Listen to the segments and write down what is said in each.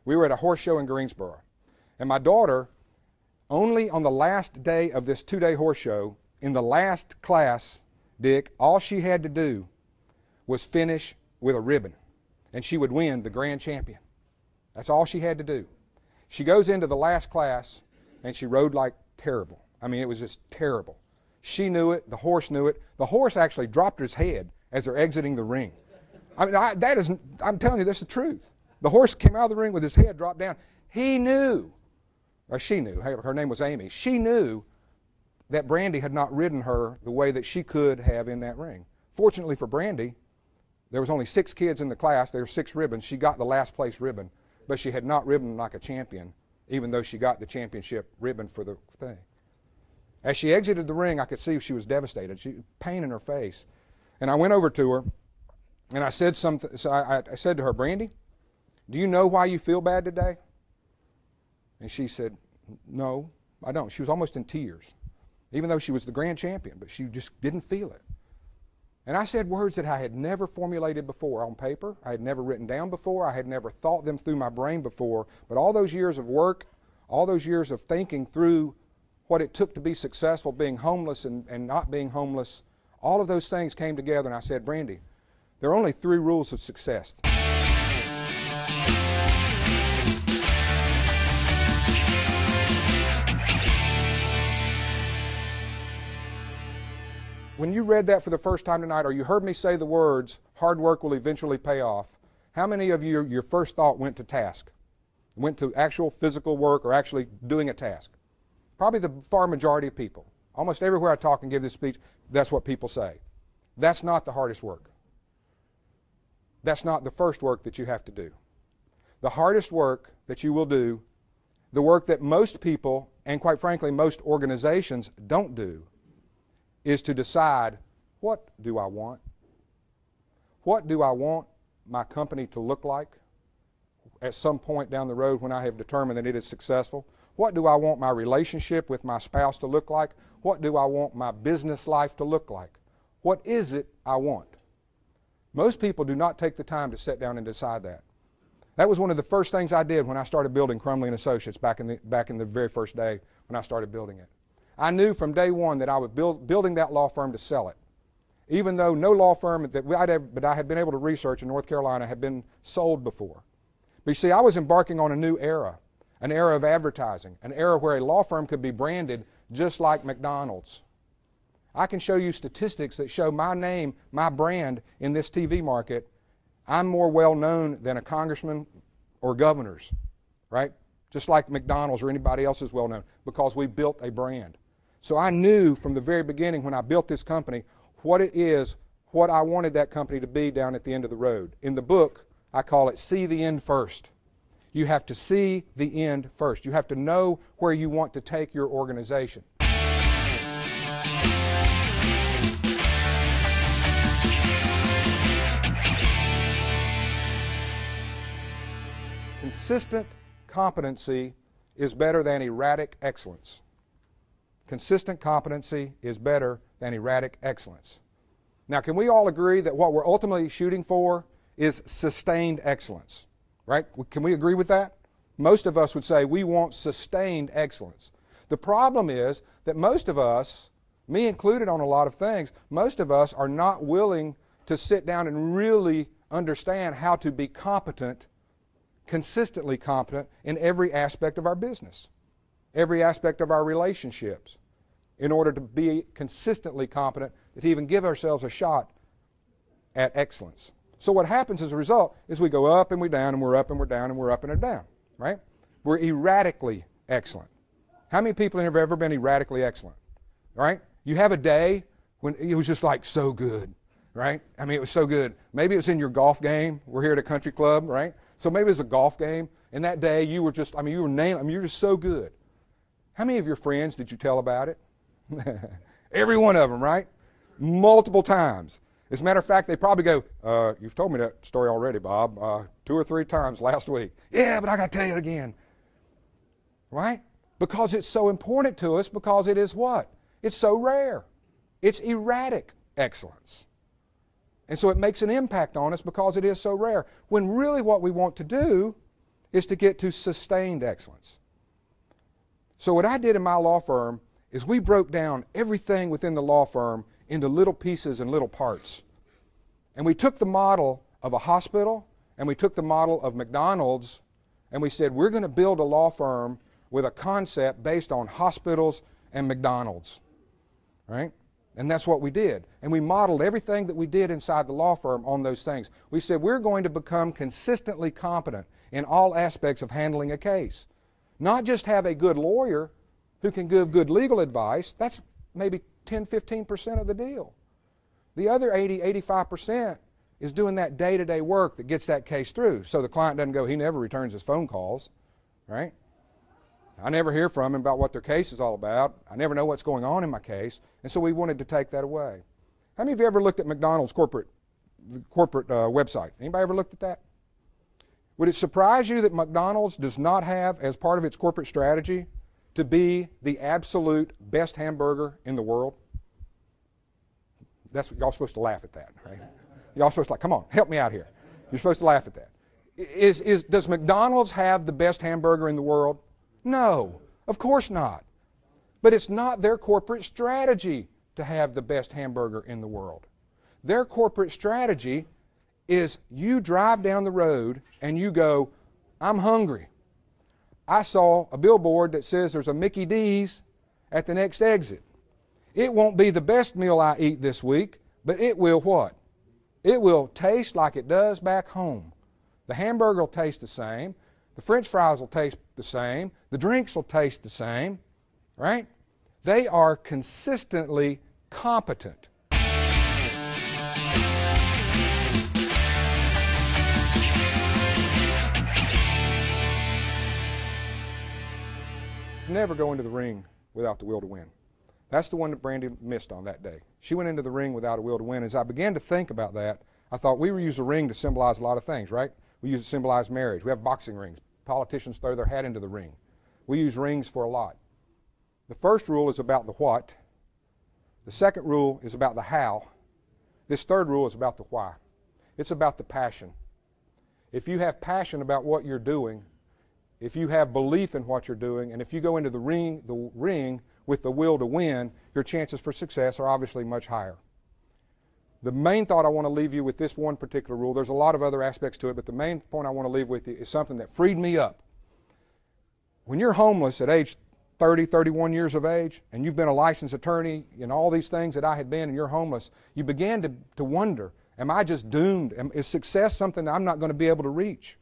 We were at a horse show in Greensboro. And my daughter, only on the last day of this 2-day horse show, in the last class, Dick, all she had to do was finish with a ribbon, and she would win the grand champion. That's all she had to do. She goes into the last class, and she rode like terrible. I mean, it was just terrible. She knew it. The horse knew it. The horse actually dropped his head as they're exiting the ring. I mean, I'm telling you, this is the truth. The horse came out of the ring with his head dropped down. He knew, or she knew, her name was Amy, she knew that Brandy had not ridden her the way that she could have in that ring. Fortunately for Brandy, there was only 6 kids in the class. There were 6 ribbons. She got the last place ribbon, but she had not ridden like a champion, even though she got the championship ribbon for the thing. As she exited the ring, I could see she was devastated. She pain in her face. And I went over to her, and I said something. So I said to her, Brandy, do you know why you feel bad today? And she said, no, I don't. She was almost in tears, even though she was the grand champion, but she just didn't feel it. And I said words that I had never formulated before on paper. I had never written down before. I had never thought them through my brain before. But all those years of work, all those years of thinking through what it took to be successful, being homeless and not being homeless, all of those things came together, and I said, Brandy, there are only 3 rules of success. When you read that for the first time tonight, or you heard me say the words, hard work will eventually pay off, how many of you, your first thought went to task? Went to actual physical work or actually doing a task? Probably the far majority of people. Almost everywhere I talk and give this speech, that's what people say. That's not the hardest work. That's not the first work that you have to do. The hardest work that you will do, the work that most people, and quite frankly most organizations don't do, is to decide, what do I want? What do I want my company to look like at some point down the road when I have determined that it is successful? What do I want my relationship with my spouse to look like? What do I want my business life to look like? What is it I want? Most people do not take the time to sit down and decide that. That was one of the first things I did when I started building Crumley and Associates back in the very first day when I started building it. I knew from day one that I was building that law firm to sell it. Even though no law firm that I had been able to research in North Carolina had been sold before. But you see, I was embarking on a new era. An era of advertising, an era where a law firm could be branded just like McDonald's. I can show you statistics that show my name, my brand in this TV market. I'm more well known than a congressman or governors, right? Just like McDonald's or anybody else is well known, because we built a brand. So I knew from the very beginning when I built this company what it is, what I wanted that company to be down at the end of the road. In the book, I call it See the End First. You have to see the end first. You have to know where you want to take your organization. Consistent competency is better than erratic excellence. Consistent competency is better than erratic excellence. Now, can we all agree that what we're ultimately shooting for is sustained excellence? Right? Can we agree with that? Most of us would say we want sustained excellence. The problem is that most of us, me included on a lot of things, most of us are not willing to sit down and really understand how to be competent, consistently competent in every aspect of our business, every aspect of our relationships, in order to be consistently competent, to even give ourselves a shot at excellence. So what happens as a result is we go up and we're down and we're up and we're down and we're up and we're down, right? We're erratically excellent. How many people have ever been erratically excellent, right? You have a day when it was just like so good, right? I mean, it was so good. Maybe it was in your golf game. We're here at a country club, right? So maybe it was a golf game, and that day you were just, you were nailing, you were just so good. How many of your friends did you tell about it? Every one of them, right? Multiple times. As a matter of fact, they probably go, you've told me that story already, Bob, 2 or 3 times last week. Yeah, but I got to tell you it again. Right? Because it's so important to us, because it is what? It's so rare. It's erratic excellence. And so it makes an impact on us because it is so rare. When really what we want to do is to get to sustained excellence. So what I did in my law firm is we broke down everything within the law firm into little pieces and little parts. And we took the model of a hospital, and we took the model of McDonald's, and we said, we're going to build a law firm with a concept based on hospitals and McDonald's, right? And that's what we did. And we modeled everything that we did inside the law firm on those things. We said, we're going to become consistently competent in all aspects of handling a case. Not just have a good lawyer who can give good legal advice. That's maybe 10, 15% of the deal. The other 80, 85% is doing that day-to-day work that gets that case through. So the client doesn't go, he never returns his phone calls, right? I never hear from him about what their case is all about. I never know what's going on in my case. And so we wanted to take that away. How many of you ever looked at McDonald's corporate website? Anybody ever looked at that? Would it surprise you that McDonald's does not have, as part of its corporate strategy, to be the absolute best hamburger in the world? That's what y'all supposed to laugh at that, right? Y'all supposed to like, come on, help me out here. You're supposed to laugh at that. Does McDonald's have the best hamburger in the world? No, of course not. But it's not their corporate strategy to have the best hamburger in the world. Their corporate strategy is you drive down the road and you go, I'm hungry. I saw a billboard that says there's a Mickey D's at the next exit. It won't be the best meal I eat this week, but it will what? It will taste like it does back home. The hamburger will taste the same. The French fries will taste the same. The drinks will taste the same, right? They are consistently competent. Never go into the ring without the will to win. That's the one that Brandy missed on that day. She went into the ring without a will to win. As I began to think about that, I thought we use a ring to symbolize a lot of things, right? We use it to symbolize marriage. We have boxing rings. Politicians throw their hat into the ring. We use rings for a lot. The first rule is about the what. The second rule is about the how. This third rule is about the why. It's about the passion. If you have passion about what you're doing, if you have belief in what you're doing, and if you go into the ring with the will to win, your chances for success are obviously much higher. The main thought I want to leave you with this one particular rule, there's a lot of other aspects to it, but the main point I want to leave with you is something that freed me up. When you're homeless at age 30, 31 years of age, and you've been a licensed attorney and all these things that I had been, and you're homeless, you began to wonder, am I just doomed? Is success something that I'm not going to be able to reach?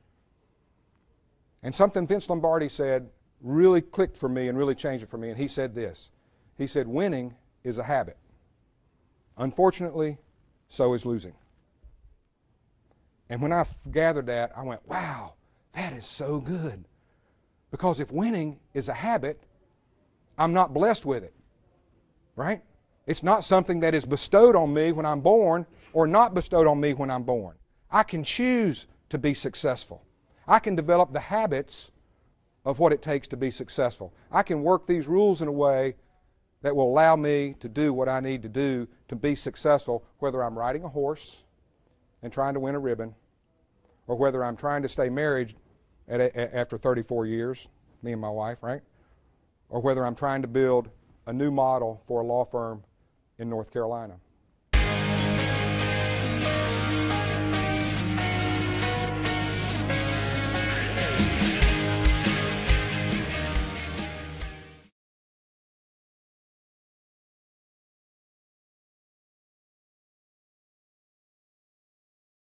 And something Vince Lombardi said really clicked for me and really changed it for me, and he said this. He said, winning is a habit. Unfortunately, so is losing. And when I gathered that, I went, wow, that is so good. Because if winning is a habit, I'm not blessed with it, right? It's not something that is bestowed on me when I'm born or not bestowed on me when I'm born. I can choose to be successful. I can develop the habits of what it takes to be successful. I can work these rules in a way that will allow me to do what I need to do to be successful, whether I'm riding a horse and trying to win a ribbon, or whether I'm trying to stay married after 34 years, me and my wife, right? Or whether I'm trying to build a new model for a law firm in North Carolina.